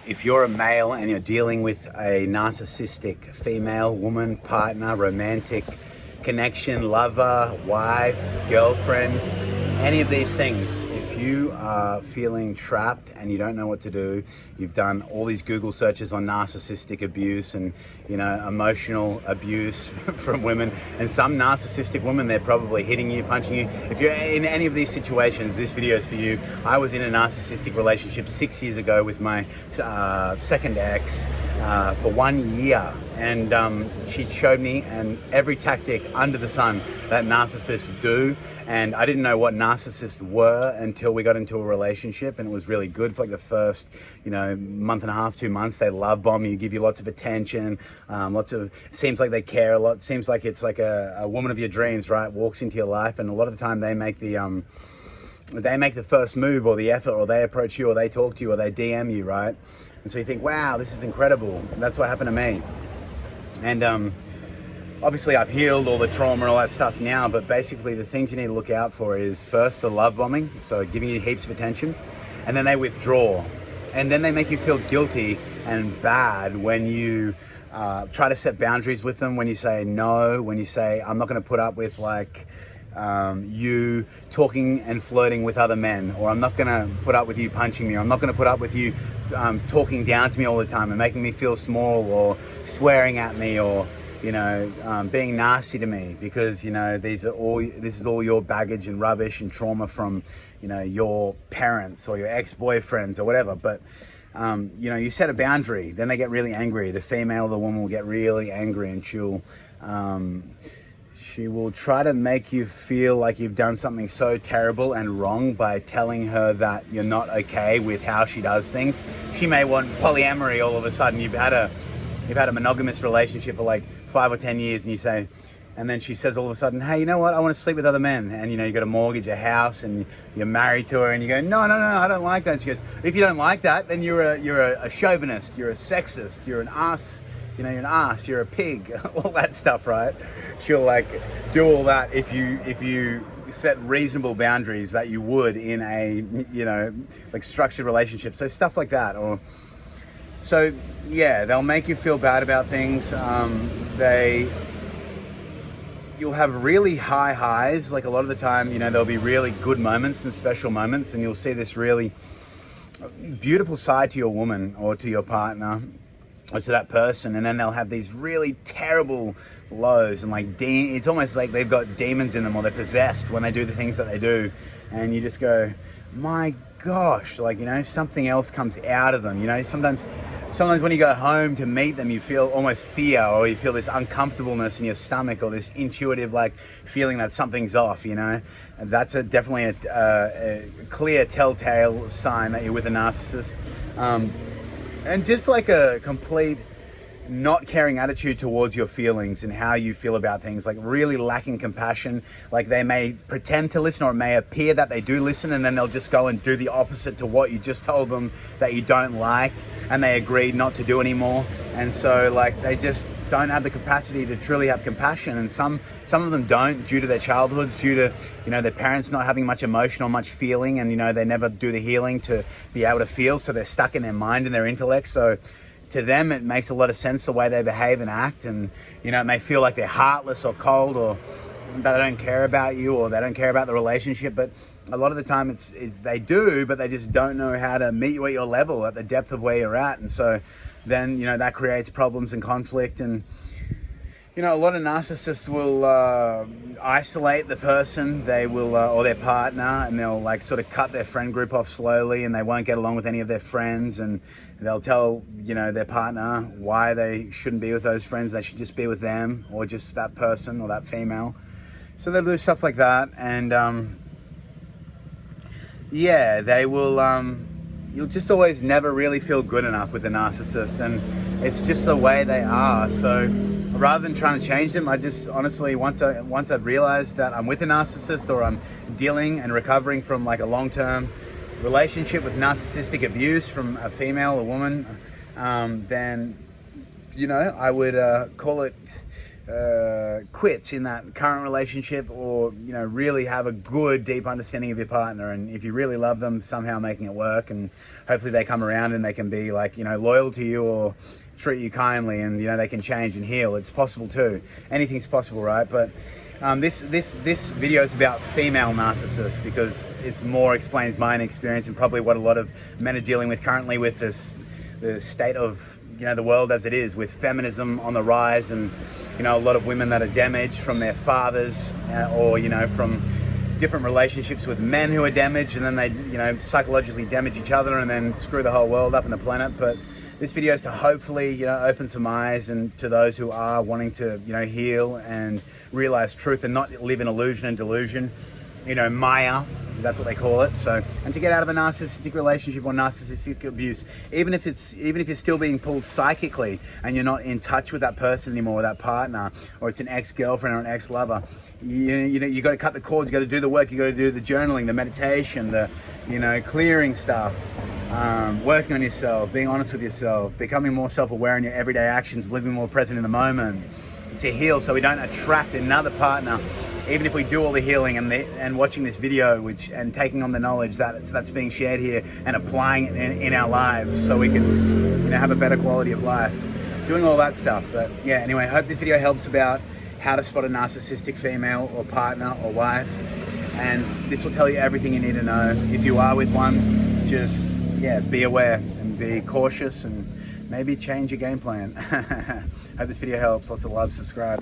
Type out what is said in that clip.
If you're a male and you're dealing with a narcissistic female, woman, partner, romantic connection, lover, wife, girlfriend, any of these things, if you are feeling trapped and you don't know what to do, you've done all these Google searches on narcissistic abuse and, emotional abuse from women, and some narcissistic women, they're probably hitting you, punching you. If you're in any of these situations, this video is for you. I was in a narcissistic relationship 6 years ago with my second ex for 1 year. And she showed me every tactic under the sun that narcissists do. And I didn't know what narcissists were until we got into a relationship, and it was really good for like the first, month and a half, 2 months. They love bomb you, give you lots of attention, seems like they care a lot. Seems like it's like a woman of your dreams, right? Walks into your life, and a lot of the time they make the first move or the effort, or they approach you, or they talk to you, or they DM you, right? And so you think, wow, this is incredible. And that's what happened to me. And obviously I've healed all the trauma and all that stuff now, but basically the things you need to look out for is first the love bombing, so giving you heaps of attention, and then they withdraw. And then they make you feel guilty and bad when you try to set boundaries with them, when you say no, when you say, I'm not going to put up with you talking and flirting with other men, or I'm not going to put up with you punching me, or I'm not going to put up with you talking down to me all the time and making me feel small, or swearing at me, or being nasty to me, because this is all your baggage and rubbish and trauma from your parents or your ex-boyfriends or whatever. But you set a boundary, then they get really angry. The female, the woman will get really angry, and she will try to make you feel like you've done something so terrible and wrong by telling her that you're not okay with how she does things. She may want polyamory all of a sudden. You've had a monogamous relationship for like 5 or 10 years, and you say, and then she says all of a sudden, hey, you know what? I want to sleep with other men. And you got to mortgage a house, and you're married to her, and you go, no, I don't like that. And she goes, if you don't like that, then you're a chauvinist, you're a sexist, you're an ass. You're an ass, you're a pig, all that stuff, right? She'll do all that if you set reasonable boundaries that you would in a, structured relationship. So stuff like that. They'll make you feel bad about things. You'll have really high highs. Like a lot of the time, there'll be really good moments and special moments, and you'll see this really beautiful side to your woman or to your partner, or to that person, and then they'll have these really terrible lows, and it's almost like they've got demons in them, or they're possessed when they do the things that they do, and you just go, my gosh, something else comes out of them. Sometimes when you go home to meet them, you feel almost fear, or you feel this uncomfortableness in your stomach, or this intuitive feeling that something's off. And that's definitely a clear telltale sign that you're with a narcissist. And just a complete not caring attitude towards your feelings and how you feel about things, really lacking compassion. They may pretend to listen, or it may appear that they do listen, and then they'll just go and do the opposite to what you just told them that you don't like, and they agreed not to do anymore. And so they just don't have the capacity to truly have compassion. And some of them don't, due to their childhoods, due to their parents not having much emotion or much feeling, and they never do the healing to be able to feel, so they're stuck in their mind and their intellect. So to them it makes a lot of sense the way they behave and act, and it may feel like they're heartless or cold, or that they don't care about you, or they don't care about the relationship. But a lot of the time it's they do, but they just don't know how to meet you at your level, at the depth of where you're at. And so then that creates problems and conflict. And a lot of narcissists will isolate the person, they will, or their partner, and they'll sort of cut their friend group off slowly, and they won't get along with any of their friends, and they'll tell their partner why they shouldn't be with those friends, they should just be with them, or just that person or that female. So they'll do stuff like that. And they will, you'll just always never really feel good enough with the narcissist, and it's just the way they are. So rather than trying to change them, I just honestly, once I've realized that I'm with a narcissist, or I'm dealing and recovering from a long-term relationship with narcissistic abuse from a female or woman, then I would call it quits in that current relationship, or really have a good deep understanding of your partner, and if you really love them, somehow making it work, and hopefully they come around and they can be like loyal to you or treat you kindly, and they can change and heal. It's possible too. Anything's possible, right? But this video is about female narcissists, because it's more explains my experience and probably what a lot of men are dealing with currently, with the state of the world as it is, with feminism on the rise, and a lot of women that are damaged from their fathers, or from different relationships with men who are damaged, and then they psychologically damage each other and then screw the whole world up in the planet. But this video is to hopefully open some eyes, and to those who are wanting to heal and realize truth and not live in illusion and delusion, Maya, that's what they call it. So, and to get out of a narcissistic relationship or narcissistic abuse, even if you're still being pulled psychically and you're not in touch with that person anymore, with that partner, or it's an ex-girlfriend or an ex-lover, you got to cut the cords. You got to do the work. You got to do the journaling, the meditation, the clearing stuff, working on yourself, being honest with yourself, becoming more self-aware in your everyday actions, living more present in the moment, to heal, so we don't attract another partner. Even if we do all the healing and watching this video, and taking on the knowledge that's being shared here and applying it in our lives, so we can have a better quality of life, doing all that stuff. But yeah, anyway, I hope this video helps about how to spot a narcissistic female or partner or wife, and this will tell you everything you need to know. If you are with one, just be aware and be cautious, and maybe change your game plan. Hope this video helps. Lots of love. Subscribe.